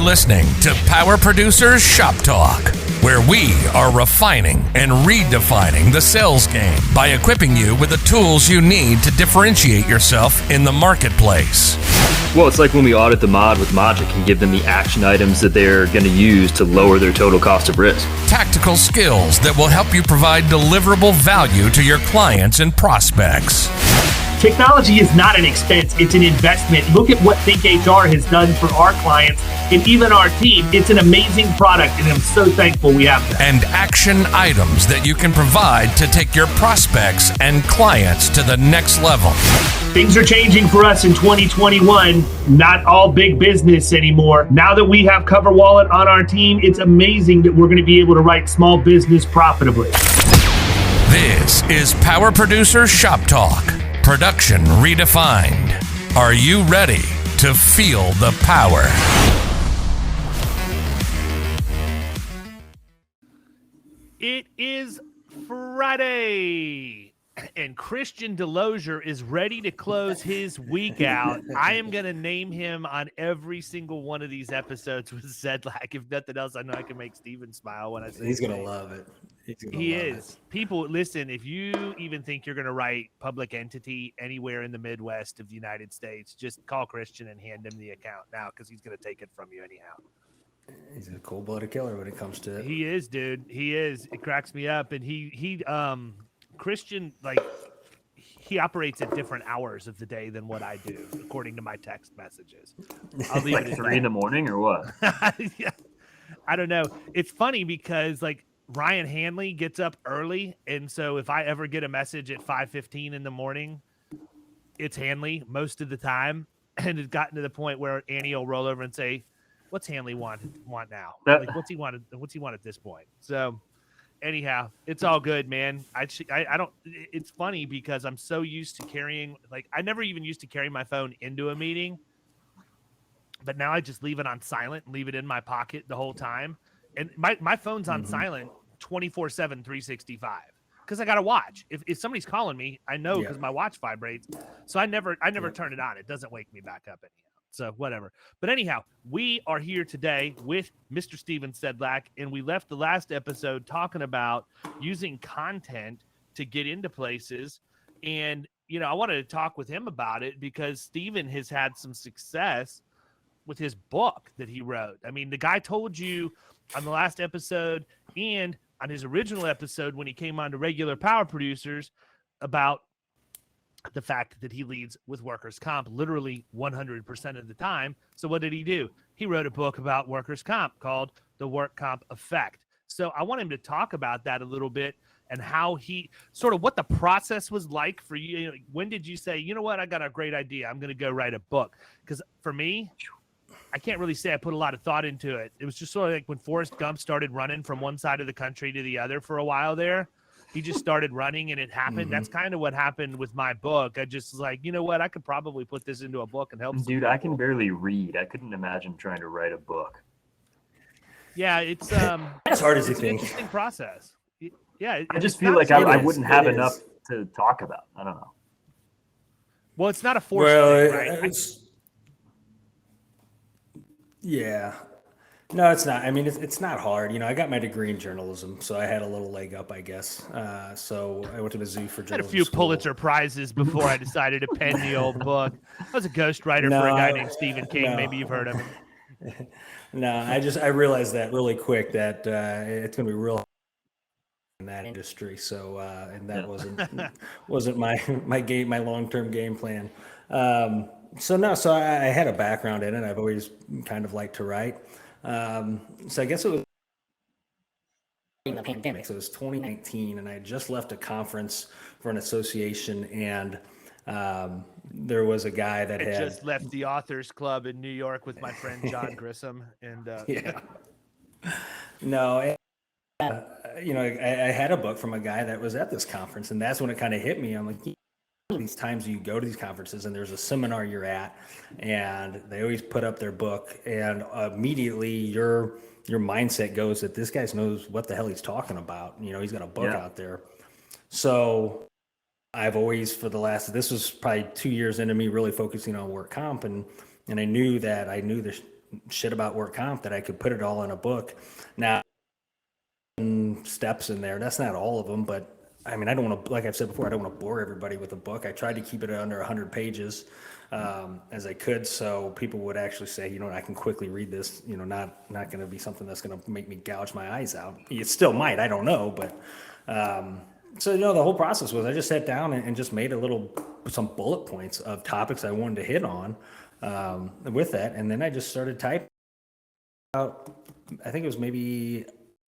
listening to Power Producers Shop Talk, where we are refining and redefining the sales game by equipping you with the tools you need to differentiate yourself in the marketplace. Well, it's like when we audit the mod with Logic and give them the action items that they're going to use to lower their total cost of risk. Tactical skills that will help you provide deliverable value to your clients and prospects. Technology is not an expense, it's an investment. Look at what Think HR has done for our clients and even our team. It's an amazing product, and I'm so thankful we have that. And action items that you can provide to take your prospects and clients to the next level. Things are changing for us in 2021. Not all big business anymore. Now that we have CoverWallet on our team, it's amazing that we're going to be able to write small business profitably. This is Power Producer Shop Talk. Production redefined. Are you ready to feel the power? It is Friday, and Christian Delosier is ready to close his week out. I am going to name him on every single one of these episodes with Sedlak. If nothing else, I know I can make Steven smile when I say he's going to love it. He is. People, listen, if you even think you're going to write public entity anywhere in the Midwest of the United States, just call Christian and hand him the account now, because he's going to take it from you anyhow. He's a cold-blooded killer when it comes to it. He is, dude. He is. It cracks me up. And Christian, he operates at different hours of the day than what I do, according to my text messages. I'll leave it at 3 in the morning or what? Yeah. I don't know. It's funny because Ryan Hanley gets up early, and so if I ever get a message at 5:15 in the morning, it's Hanley most of the time. And it's gotten to the point where Annie will roll over and say, "What's Hanley want now? What's he want at this point?" So anyhow, it's all good, man. I don't. It's funny because I'm so used to carrying. I never even used to carry my phone into a meeting, but now I just leave it on silent and leave it in my pocket the whole time. And my phone's on silent 24/7, 365, because I got to watch. If somebody's calling me, I know because my watch vibrates. So I never turn it on. It doesn't wake me back up anyhow. So whatever. But anyhow, we are here today with Mr. Stephen Sedlak, and we left the last episode talking about using content to get into places. And, I wanted to talk with him about it because Stephen has had some success with his book that he wrote. I mean, the guy told you on the last episode and on his original episode when he came on to regular Power Producers about the fact that he leads with workers' comp literally 100% of the time. So what did he do? He wrote a book about workers' comp called The Work Comp Effect. So I want him to talk about that a little bit and how he sort of what the process was like for you. When did you say, you know what, I got a great idea, I'm going to go write a book? Because for me, I can't really say I put a lot of thought into it. It was just sort of like when Forrest Gump started running from one side of the country to the other for a while there. He just started running and it happened. Mm-hmm. That's kind of what happened with my book. I just was like, you know what? I could probably put this into a book and help. Dude, I can barely read. I couldn't imagine trying to write a book. Yeah, it's as hard as you think. An interesting process. Yeah, I just feel like I wouldn't have enough to talk about. I don't know. Well, it's not a forced thing, right? Yeah. No, it's not. I mean, it's not hard. I got my degree in journalism, so I had a little leg up, I guess. So I went to Mizzou for journalism. I had a few school. Pulitzer Prizes before I decided to pen the old book. I was a ghostwriter for a guy named Stephen King. No. Maybe you've heard of him. No, I realized that really quick that it's going to be real in that industry. So and that wasn't my long-term game plan. So I had a background in it. I've always kind of liked to write. So I guess it was in the pandemic. So it was 2019, and I had just left a conference for an association, and there was a guy that had just left the Authors Club in New York with my friend John Grissom, and no, I had a book from a guy that was at this conference, and that's when it kind of hit me. I'm like, these times you go to these conferences and there's a seminar you're at and they always put up their book, and immediately your mindset goes that this guy knows what the hell he's talking about. He's got a book out there. So I've always, this was probably 2 years into me really focusing on work comp, and I knew this shit about work comp that I could put it all in a book. Now, steps in there. That's not all of them, but I mean, I don't want to, like I've said before, I don't want to bore everybody with a book. I tried to keep it under 100 pages as I could, so people would actually say, you know, I can quickly read this. You know, not going to be something that's going to make me gouge my eyes out. It still might, I don't know, but so you know, the whole process was I just sat down and just made some bullet points of topics I wanted to hit on with that, and then I just started typing out. I think it was maybe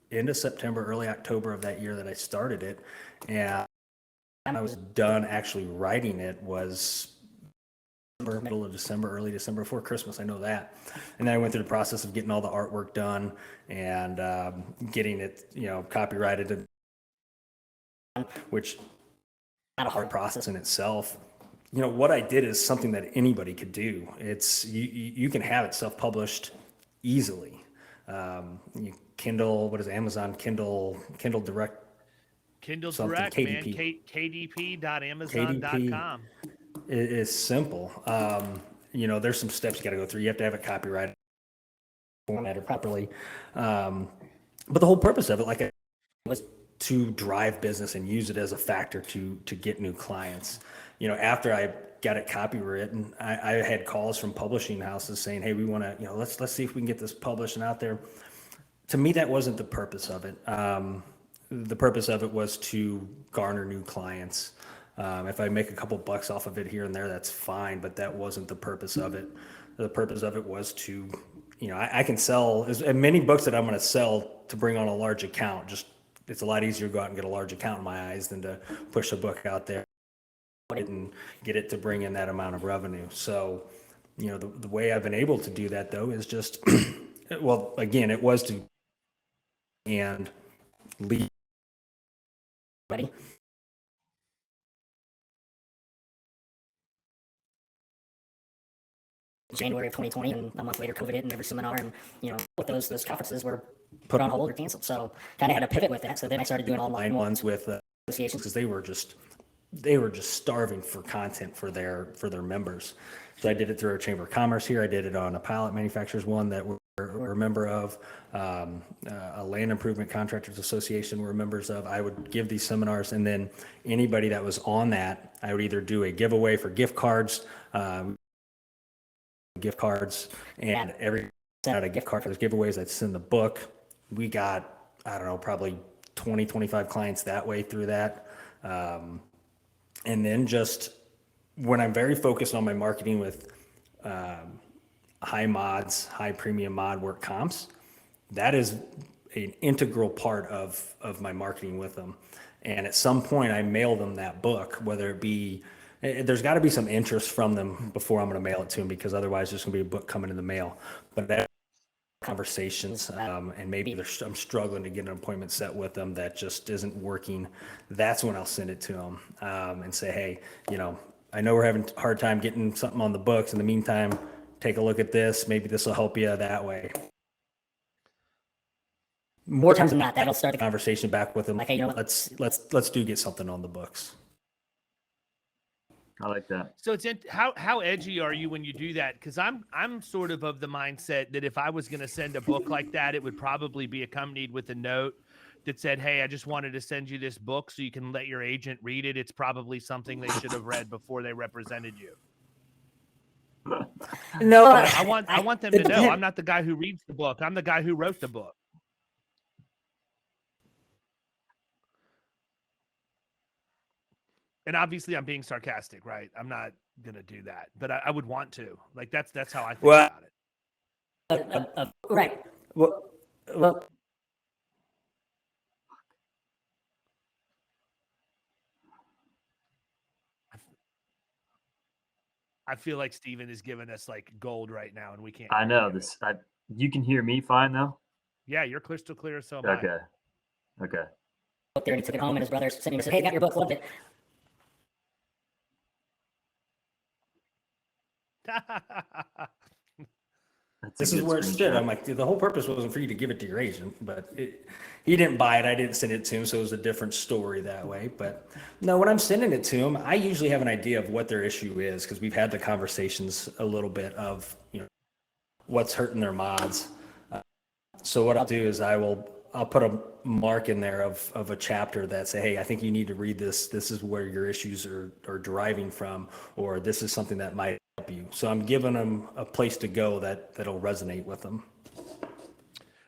end of September, early October of that year that I started it. And I was done actually writing it was middle of December, early December, before Christmas. I know that. And then I went through the process of getting all the artwork done and getting it, you know, copyrighted, which not a hard process in itself. You know, what I did is something that anybody could do. It's you can have it self-published easily. You Kindle, what is it, Amazon Kindle Direct? Kindle something, Direct, KDP. man. KDP.amazon.com. It is simple. You know, there's some steps you got to go through. You have to have it copyrighted, formatted properly. But the whole purpose of it, like, was to drive business and use it as a factor to get new clients. You know, after I got it copywritten, I had calls from publishing houses saying, hey, we want to, you know, let's see if we can get this published and out there. To me, that wasn't the purpose of it. The purpose of it was to garner new clients. If I make a couple bucks off of it here and there, that's fine, but that wasn't the purpose of it. The purpose of it was to, you know, I can sell as many books that I'm going to sell to bring on a large account. Just, it's a lot easier to go out and get a large account in my eyes than to push a book out there and get it to bring in that amount of revenue. So, you know, the way I've been able to do that, though, is just, well, again, it was to and lead. Ready? January of 2020, and a month later, COVID hit, and every seminar and, you know, with those conferences were put on hold or canceled. So kind of had to pivot with that. So then I started doing online ones with associations because they were just starving for content for their members. So I did it through our Chamber of Commerce here. I did it on a pallet manufacturers one that we're a member of, a land improvement contractors association we're members of. I would give these seminars, and then anybody that was on that, I would either do a giveaway for gift cards, and every sent out a gift card for those giveaways. I'd send the book. We got, I don't know, probably 20, 25 clients that way through that. And then just when I'm very focused on my marketing with high premium mod work comps, that is an integral part of my marketing with them. And at some point I mail them that book, whether it be, there's got to be some interest from them before I'm going to mail it to them, because otherwise there's going to be a book coming in the mail. But that conversations, and maybe I'm struggling to get an appointment set with them that just isn't working. That's when I'll send it to them and say, hey, you know, I know we're having a hard time getting something on the books. In the meantime, take a look at this. Maybe this will help you that way. More times than not, that'll start the conversation back with them. Like, hey, you know what? Let's get something on the books. I like that. So it's how edgy are you when you do that? Because I'm sort of the mindset that if I was going to send a book like that, it would probably be accompanied with a note that said, hey, I just wanted to send you this book so you can let your agent read it. It's probably something they should have read before they represented you. No, I want them to know I'm not the guy who reads the book. I'm the guy who wrote the book. And obviously I'm being sarcastic, right? I'm not going to do that, but I would want to. Like, that's how I think about it. Right. Well, I feel like Stephen is giving us like gold right now, and we can't. I know this. You can hear me fine though? Yeah, you're crystal clear. So am I. Okay. Up there and he took it home, and his brother sent him and said, hey, got your book, loved it. This is where it stood. I'm like, the whole purpose wasn't for you to give it to your agent, but he didn't buy it. I didn't send it to him, so it was a different story that way. But no, when I'm sending it to him, I usually have an idea of what their issue is, because we've had the conversations a little bit of, you know, what's hurting their mods. So what I'll do is I'll put a mark in there of a chapter that say, hey, I think you need to read this. This is where your issues are deriving from, or this is something that might help you. So I'm giving them a place to go that'll resonate with them.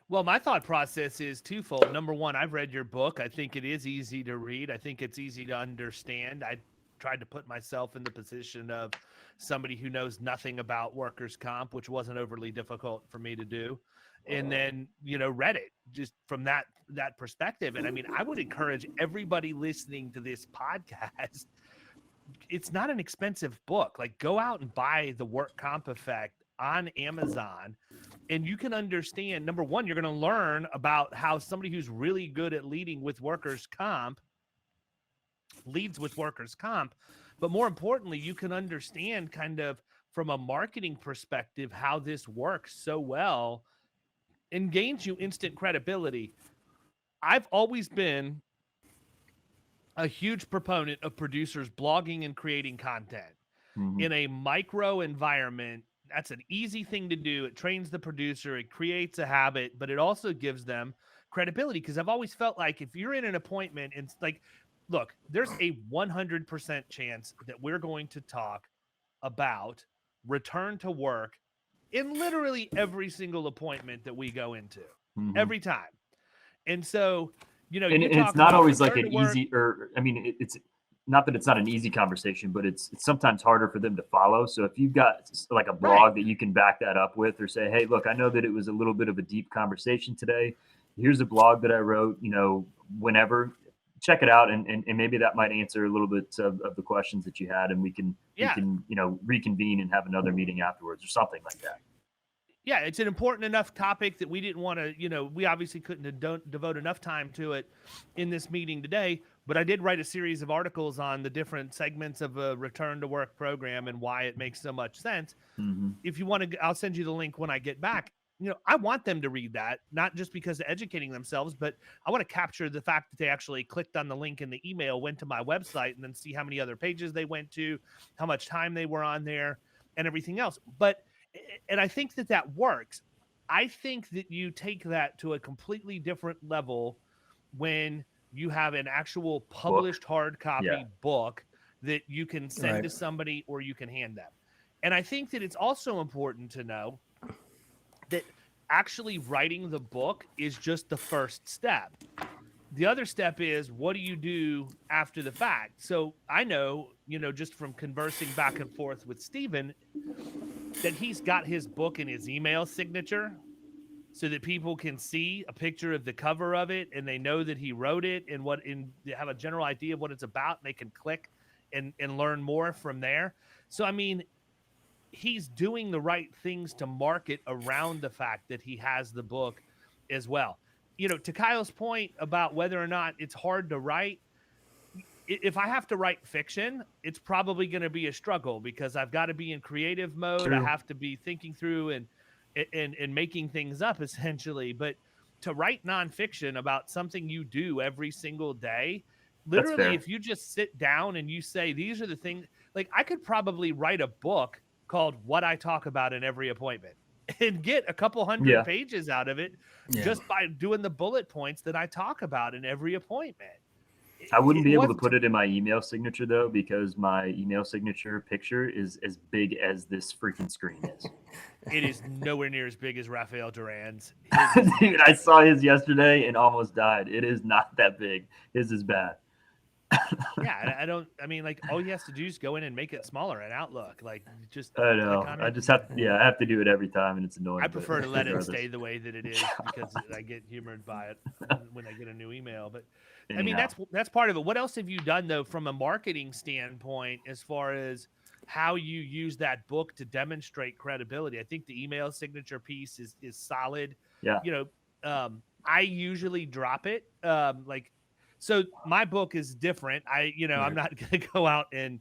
Well, my thought process is twofold. Number one, I've read your book. I think it is easy to read. I think it's easy to understand. I tried to put myself in the position of somebody who knows nothing about workers' comp, which wasn't overly difficult for me to do. And then, read it just from that perspective. And I mean, I would encourage everybody listening to this podcast. It's not an expensive book. Like, go out and buy The Work Comp Effect on Amazon, and you can understand, number one, you're going to learn about how somebody who's really good at leading with workers' comp leads with workers' comp. But more importantly, you can understand kind of from a marketing perspective how this works so well and gains you instant credibility. I've always been a huge proponent of producers blogging and creating content in a micro environment. That's an easy thing to do. It trains the producer, it creates a habit, but it also gives them credibility. Because I've always felt like if you're in an appointment, it's like, look, there's a 100% chance that we're going to talk about return to work in literally every single appointment that we go into, every time. And so, and it's not always like an easy, or I mean, it's not that it's not an easy conversation, but it's sometimes harder for them to follow. So if you've got like a blog that you can back that up with, or say, hey, look, I know that it was a little bit of a deep conversation today. Here's a blog that I wrote, whenever, check it out. And maybe that might answer a little bit of the questions that you had, and we can reconvene and have another meeting afterwards or something like that. Yeah, it's an important enough topic that we didn't want to, we obviously couldn't devote enough time to it in this meeting today, but I did write a series of articles on the different segments of a return to work program and why it makes so much sense. If you want to, I'll send you the link when I get back. I want them to read that, not just because of educating themselves, but I want to capture the fact that they actually clicked on the link in the email, went to my website, and then see how many other pages they went to, how much time they were on there, and everything else. And I think that works. I think that you take that to a completely different level when you have an actual published hard copy book that you can send to somebody or you can hand them. And I think that it's also important to know that actually writing the book is just the first step. The other step is, what do you do after the fact? So I know, just from conversing back and forth with Stephen, that he's got his book in his email signature so that people can see a picture of the cover of it and they know that he wrote it and they have a general idea of what it's about, and they can click and learn more from there. So, I mean, he's doing the right things to market around the fact that he has the book as well. To Kyle's point about whether or not it's hard to write, if I have to write fiction, it's probably going to be a struggle because I've got to be in creative mode. True. I have to be thinking through and making things up essentially. But to write nonfiction about something you do every single day, literally, if you just sit down and you say, these are the things, like I could probably write a book called What I Talk About in Every Appointment and get a couple hundred pages out of it just by doing the bullet points that I talk about in every appointment. I wouldn't be able to put it in my email signature though, because my email signature picture is as big as this freaking screen is. It is nowhere near as big as Rafael Duran's. Dude, I saw his yesterday and almost died. It is not that big. His is bad. All he has to do is go in and make it smaller in Outlook. Like, just I know. I just have I have to do it every time, and it's annoying. I prefer to let it stay the way that it is because I get humored by it when I get a new email. But anyhow. I mean, that's part of it. What else have you done though, from a marketing standpoint, as far as how you use that book to demonstrate credibility? I think the email signature piece is solid. Yeah. I usually drop it. So my book is different. I'm not going to go out and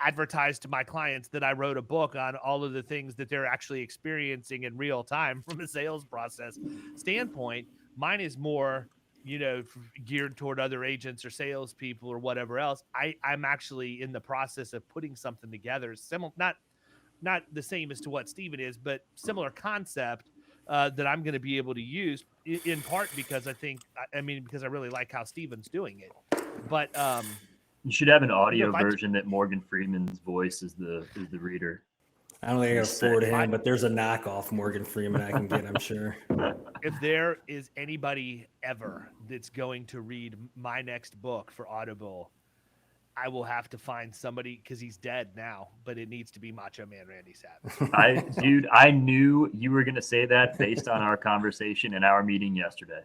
advertise to my clients that I wrote a book on all of the things that they're actually experiencing in real time from a sales process standpoint. Mine is more, geared toward other agents or salespeople or whatever else. I'm actually in the process of putting something together, not the same as to what Stephen is, but similar concept that I'm going to be able to use in part because because I really like how Stephen's doing it. But you should have an audio if version that Morgan Freeman's voice is the reader. I don't think I can afford him, but there's a knockoff Morgan Freeman I can get, I'm sure. If there is anybody ever that's going to read my next book for Audible, I will have to find somebody because he's dead now, but it needs to be Macho Man Randy Savage. I knew you were going to say that based on our conversation in our meeting yesterday.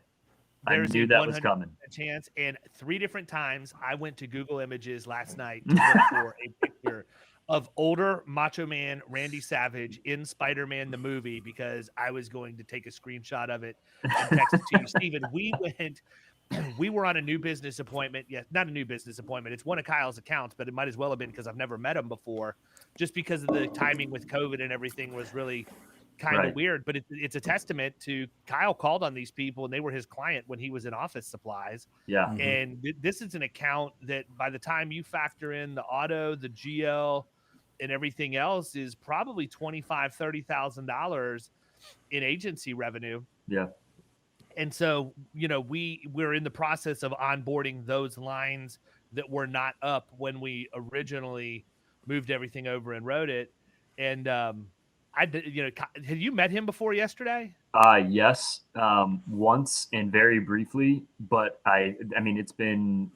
There's I knew that was coming. Chance, and 3 different times I went to Google Images last night to look for a picture of older Macho Man Randy Savage in Spider-Man the movie because I was going to take a screenshot of it and text it to you, Stephen. We were on a new business appointment. Yeah, not a new business appointment. It's one of Kyle's accounts, but it might as well have been because I've never met him before, just because of the timing with COVID and everything was really kind of weird. But it's a testament to Kyle called on these people and they were his client when he was in Office Supplies. Yeah. Mm-hmm. And this is an account that by the time you factor in the auto, the GL, and everything else is probably $25,000-$30,000 in agency revenue. Yeah. And so, we're in the process of onboarding those lines that were not up when we originally moved everything over and wrote it. And had you met him before yesterday? Yes, once and very briefly, but it's been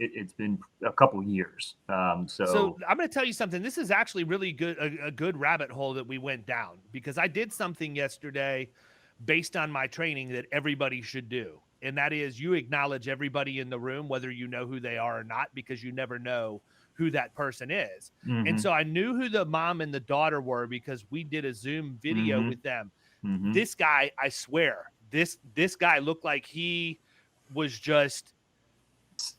a couple years. So I'm going to tell you something. This is actually really good, a good rabbit hole that we went down because I did something yesterday based on my training that everybody should do. And that is you acknowledge everybody in the room, whether you know who they are or not, because you never know who that person is. Mm-hmm. And so I knew who the mom and the daughter were because we did a Zoom video Mm-hmm. with them. Mm-hmm. This guy, I swear, this guy looked like he was just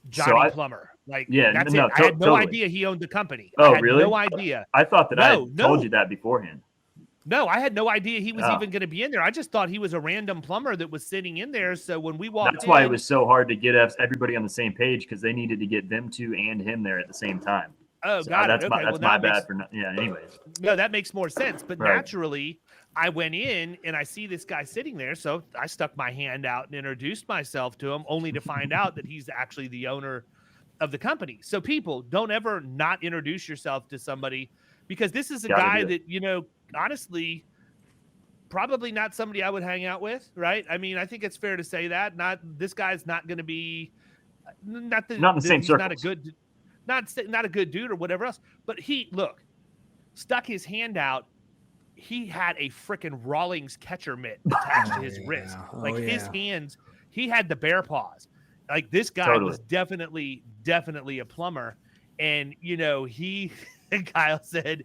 Johnny Plumber. Like, that's it. I had no idea he owned the company. Oh, I had really? no idea. I thought that I told you that beforehand. No, I had no idea he was even going to be in there. I just thought he was a random plumber that was sitting in there. So when we walked That's why it was so hard to get everybody on the same page because they needed to get them two and him there at the same time. Oh, so got that's it. my bad for not. Yeah. Anyways. No, that makes more sense. But Right. naturally, I went in and I see this guy sitting there. So I stuck my hand out and introduced myself to him, only to find out that he's actually the owner of the company. So people, don't ever not introduce yourself to somebody because this is a guy that, honestly, probably not somebody I would hang out with, right? I mean, I think it's fair to say that. This guy's not going to be not in the same circles. Not a good dude or whatever else. But he stuck his hand out. He had a freaking Rawlings catcher mitt attached to his wrist. His hands, he had the bear paws. Like this guy was definitely a plumber. And Kyle said,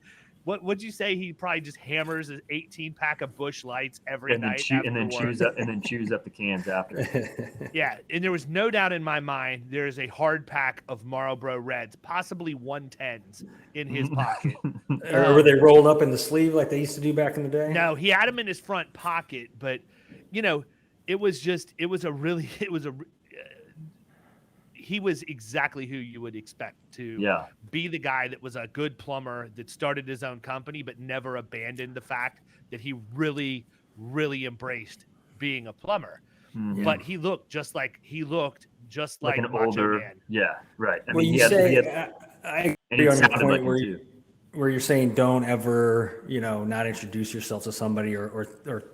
What'd you say? He probably just hammers an 18-pack of Busch Lights every night, and then chews up the cans after. Yeah, and there was no doubt in my mind there is a hard pack of Marlboro Reds, possibly 110s, in his pocket. Or were they rolled up in the sleeve like they used to do back in the day? No, he had them in his front pocket, but he was exactly who you would expect to be the guy that was a good plumber that started his own company, but never abandoned the fact that he really, really embraced being a plumber. Mm-hmm. But he looked just like an Macho older Man. Yeah, right. I agree on your point where you're saying don't ever, not introduce yourself to somebody or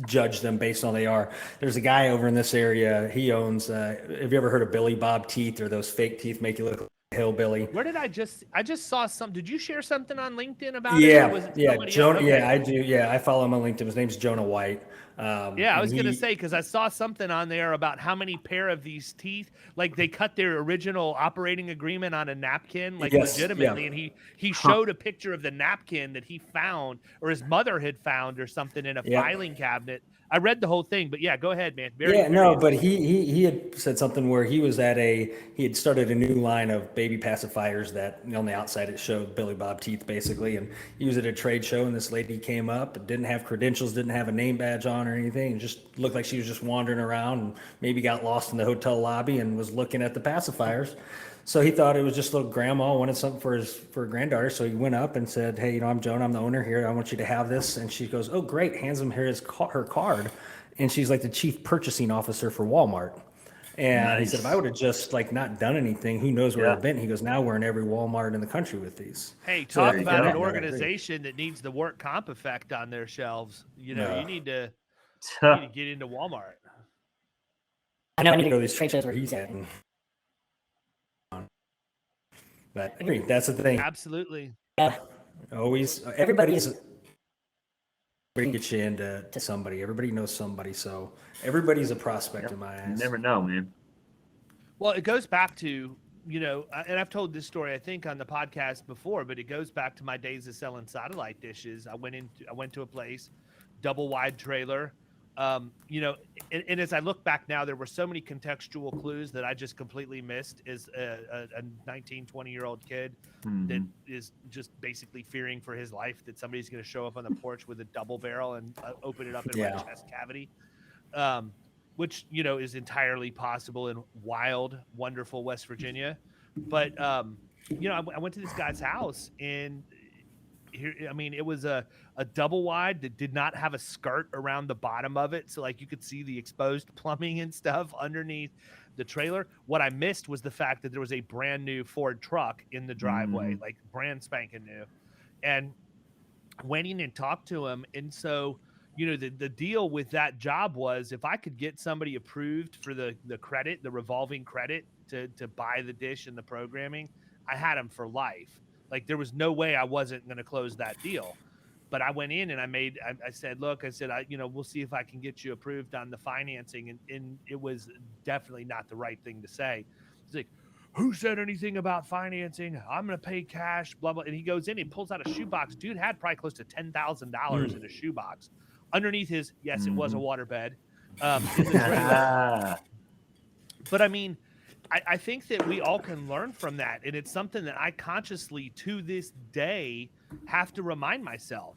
judge them based on who they are. There's a guy over in this area. He owns. Have you ever heard of Billy Bob teeth or those fake teeth make you look like a hillbilly? Where did I just saw some? Did you share something on LinkedIn about it? Yeah, Jonah. Okay. Yeah, I do. Yeah, I follow him on LinkedIn. His name's Jonah White. I was gonna say because I saw something on there about how many pair of these teeth, like they cut their original operating agreement on a napkin, legitimately, and he showed a picture of the napkin that he found or his mother had found or something in a filing cabinet. I read the whole thing, but go ahead, man. But he had said something where he had started a new line of baby pacifiers that on the outside it showed Billy Bob teeth basically, and he was at a trade show and this lady came up, didn't have credentials, didn't have a name badge on on or anything. It just looked like she was just wandering around and maybe got lost in the hotel lobby and was looking at the pacifiers. So he thought it was just a little grandma wanted something for her granddaughter. So he went up and said, "Hey, I'm Joan. I'm the owner here. I want you to have this." And she goes, "Oh, great." Hands him her card. And she's like the chief purchasing officer for Walmart. And he said, if I would have just not done anything, who knows where I've been? He goes, now we're in every Walmart in the country with these. Hey, talk about an organization that needs the work comp effect on their shelves. You need to get into Walmart. I know I need to go to these trade shows where he's at. But I agree, that's the thing. Absolutely. Yeah. Always, everybody gets you into somebody. Everybody knows somebody, so everybody's a prospect in my eyes. You never know, man. Well, it goes back to, and I've told this story, I think, on the podcast before, but it goes back to my days of selling satellite dishes. I went to a place, double wide trailer, and as I look back now, there were so many contextual clues that I just completely missed as a 19, 20-year-old kid that is just basically fearing for his life that somebody's going to show up on the porch with a double barrel and open it up in my chest cavity, which, is entirely possible in wild, wonderful West Virginia. But, I went to this guy's house and it was a double wide that did not have a skirt around the bottom of it. So you could see the exposed plumbing and stuff underneath the trailer. What I missed was the fact that there was a brand new Ford truck in the driveway, brand spanking new, and went in and talked to him. And so, the deal with that job was if I could get somebody approved for the credit, the revolving credit to buy the dish and the programming, I had him for life. There was no way I wasn't going to close that deal. But I went in and I said, look, we'll see if I can get you approved on the financing. And it was definitely not the right thing to say. He's like, who said anything about financing? I'm going to pay cash, blah, blah. And he goes in and pulls out a shoebox. Dude had probably close to $10,000 in a shoebox. Underneath his, yes, it was a waterbed. But I think that we all can learn from that. And it's something that I consciously to this day have to remind myself,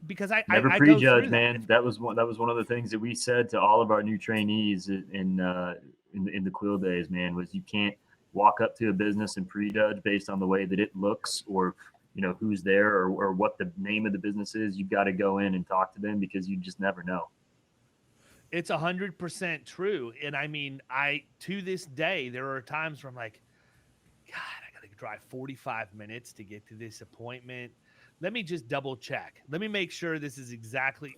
because I never I prejudge, man. That was one of the things that we said to all of our new trainees in the Quill days, man, was you can't walk up to a business and prejudge based on the way that it looks or, who's there or what the name of the business is. You've got to go in and talk to them because you just never know. It's 100% true. And to this day, there are times where I'm like, God, I got to drive 45 minutes to get to this appointment. Let me just double check. Let me make sure this is exactly,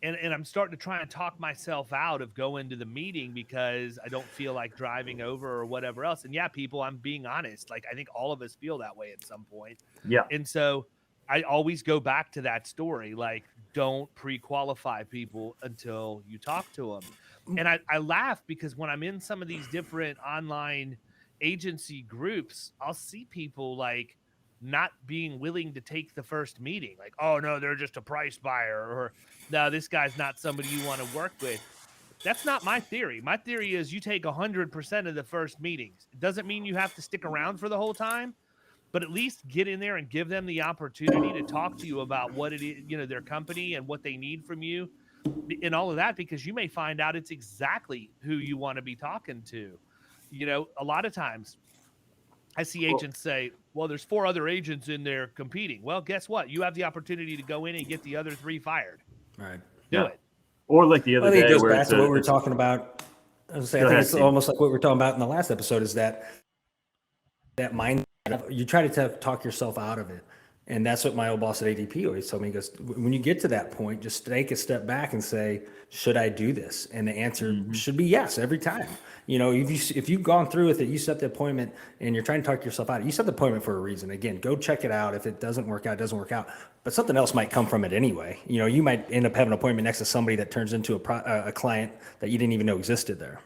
and I'm starting to try and talk myself out of going to the meeting because I don't feel like driving over or whatever else. And yeah, people, I'm being honest. I think all of us feel that way at some point. Yeah. And so I always go back to that story. Don't pre-qualify people until you talk to them. And I laugh because when I'm in some of these different online agency groups, I'll see people not being willing to take the first meeting. Oh no, they're just a price buyer, or no, this guy's not somebody you want to work with. That's not my theory. My theory is you take 100% of the first meetings. It doesn't mean you have to stick around for the whole time, but at least get in there and give them the opportunity to talk to you about what it is, their company and what they need from you and all of that, because you may find out it's exactly who you want to be talking to. A lot of times I see agents say, well, there's 4 other agents in there competing. Well, guess what? You have the opportunity to go in and get the other 3 fired. Right. Do it. Or the other day, I think it goes where back to what we were talking about. I think it's almost like what we were talking about in the last episode is that mindset. You try to talk yourself out of it. And that's what my old boss at ADP always told me. He goes, when you get to that point, just take a step back and say, should I do this? And the answer should be yes every time. If you've gone through with it, you set the appointment and you're trying to talk yourself out. You set the appointment for a reason. Again, go check it out. If it doesn't work out, it doesn't work out. But something else might come from it anyway. You might end up having an appointment next to somebody that turns into a client that you didn't even know existed there.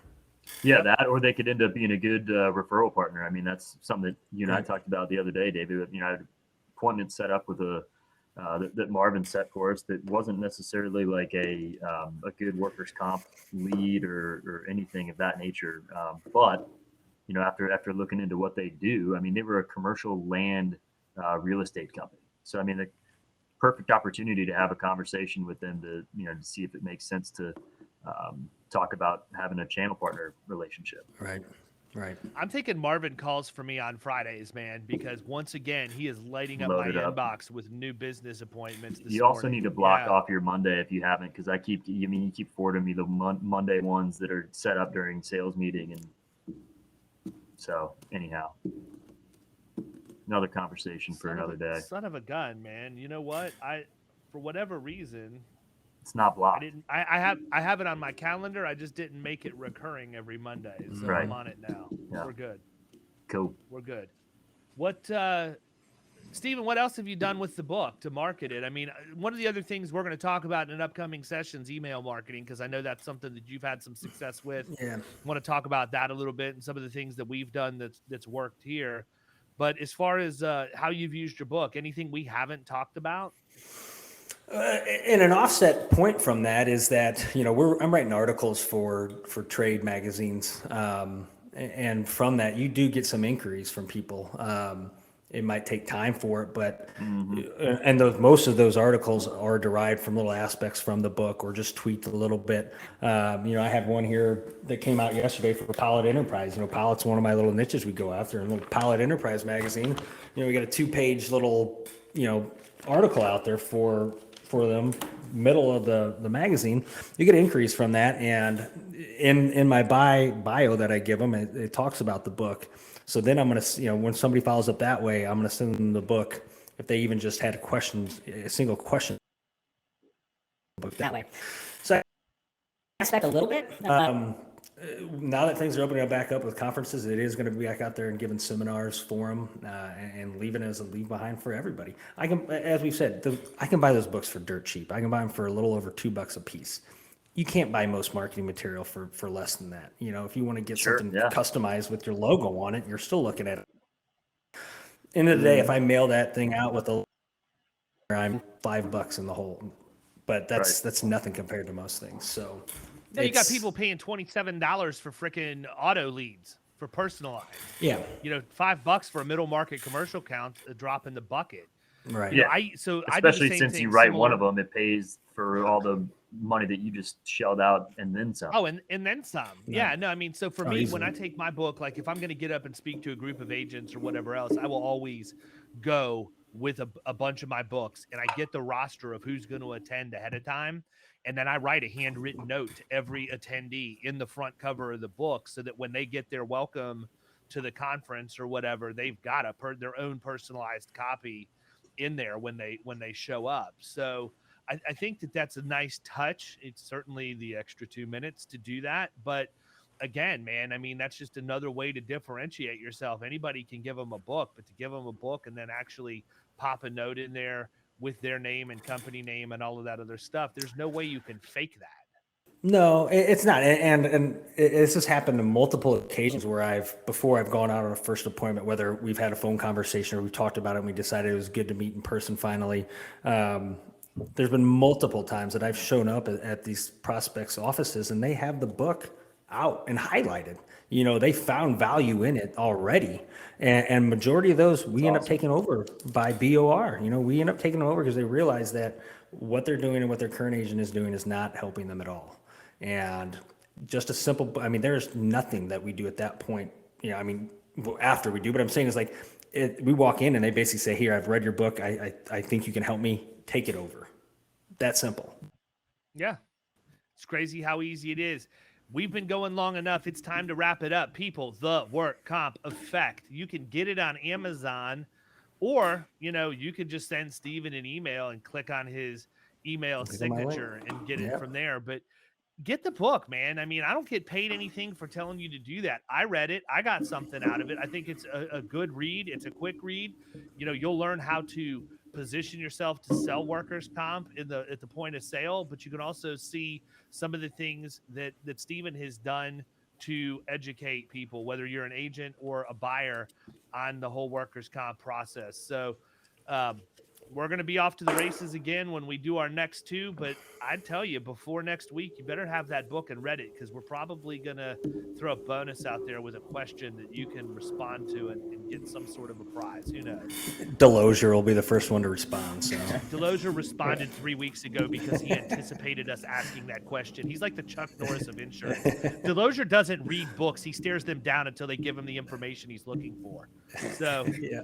Yeah, that, or they could end up being a good referral partner. That's something that you and I talked about the other day, David. I had an appointment set up with that Marvin set for us that wasn't necessarily a good workers' comp lead or anything of that nature. But after looking into what they do, they were a commercial land real estate company. So perfect opportunity to have a conversation with them to, to see if it makes sense to talk about having a channel partner relationship. Right. I'm taking Marvin calls for me on Fridays, man, because once again, he is lighting up Load my it up. inbox with new business appointments this You also morning. need to block off your Monday if you haven't, because you keep forwarding me the Monday ones that are set up during sales meeting. And so anyhow, another conversation for another day. Son of a gun, man. You know what? For whatever reason, It's not blocked. I have it on my calendar. I just didn't make it recurring every Monday. So Right. I'm on it now. Yeah. We're good. Cool. We're good. What, Stephen, what else have you done with the book to market it? I mean, one of the other things we're going to talk about in upcoming sessions, email marketing, because I know that's something that you've had some success with. Yeah. I want to talk about that a little bit and some of the things that we've done that's worked here. But as far as how you've used your book, anything we haven't talked about? And an offset point from that is that, I'm writing articles for trade magazines. And from that, you do get some inquiries from people. It might take time for it, but and most of those articles are derived from little aspects from the book or just tweaked a little bit. I had one here that came out yesterday for Pilot Enterprise. Pilot's one of my little niches we go after. And little Pilot Enterprise magazine, we got a 2-page little, article out there for them, middle of the magazine. You get inquiries from that, and in my bio that I give them, it talks about the book. So then I'm going to, when somebody follows up that way, I'm going to send them the book if they even just had a single question. That way. So I expect a little bit. now that things are opening back up with conferences, it is going to be back out there and giving seminars for them and leaving it as a leave behind for everybody. I can, as we've said, I can buy those books for dirt cheap. I can buy them for a little over $2 a piece. You can't buy most marketing material for less than that. If you want to get something customized with your logo on it, you're still looking at it. End of the day, if I mail that thing out with I'm $5 in the hole, but that's nothing compared to most things. So yeah, you got people paying $27 for freaking auto leads for personalized. Yeah, $5 for a middle market commercial count, a drop in the bucket. Right. Yeah. Especially since you write one of them, it pays for all the money that you just shelled out and then some. Oh, and then some. Yeah. No, I mean, so for me, easily. when I take my book, like if I'm going to get up and speak to a group of agents or whatever else, I will always go with a bunch of my books, and I get the roster of who's going to attend ahead of time. And then I write a handwritten note to every attendee in the front cover of the book so that when they get their welcome to the conference or whatever, they've got their own personalized copy in there when they show up. So I think that's a nice touch. It's certainly the extra 2 minutes to do that. But again, man, I mean, that's just another way to differentiate yourself. Anybody can give them a book, but to give them a book and then actually pop a note in there with their name and company name and all of that other stuff, there's no way you can fake that. No, it's not. And this has happened on multiple occasions where before I've gone out on a first appointment, whether we've had a phone conversation or we've talked about it and we decided it was good to meet in person finally. There's been multiple times that I've shown up at these prospects' offices and they have the book out and highlighted. They found value in it already. And majority of those we end up taking over by BOR. We end up taking them over because they realize that what they're doing and what their current agent is doing is not helping them at all. And just a simple, there's nothing that we do at that point, after we do, but I'm saying is like, we walk in and they basically say, here, I've read your book. I think you can help me take it over. That simple. Yeah. It's crazy how easy it is. We've been going long enough. It's time to wrap it up. People, The Work Comp Effect. You can get it on Amazon, or, you could just send Stephen an email and click on his email signature and get it from there. But get the book, man. I don't get paid anything for telling you to do that. I read it. I got something out of it. I think it's a good read. It's a quick read. You'll learn how to position yourself to sell workers' comp at the point of sale, but you can also see some of the things that Stephen has done to educate people, whether you're an agent or a buyer, on the whole workers' comp process. So we're going to be off to the races again when we do our next 2. But I'd tell you, before next week, you better have that book and read it, because we're probably going to throw a bonus out there with a question that you can respond to and get some sort of a prize. Who knows? Delosier will be the first one to respond. So Delosier responded 3 weeks ago because he anticipated us asking that question. He's like the Chuck Norris of insurance. Delosier doesn't read books. He stares them down until they give him the information he's looking for. So, yeah.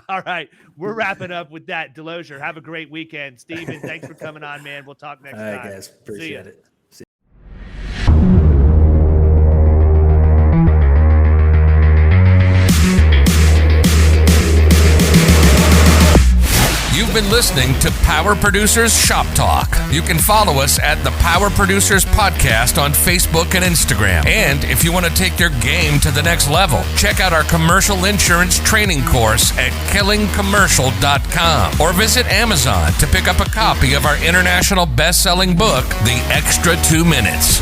All right. We're wrapping up with that. Delosier, have a great weekend. Steven, thanks for coming on, man. We'll talk next time. All right, guys. Appreciate it. You've been listening to Power Producers Shop Talk. You can follow us at the Power Producers Podcast on Facebook and Instagram. And if you want to take your game to the next level, check out our commercial insurance training course at killingcommercial.com or visit Amazon to pick up a copy of our international best-selling book, The Extra 2 Minutes.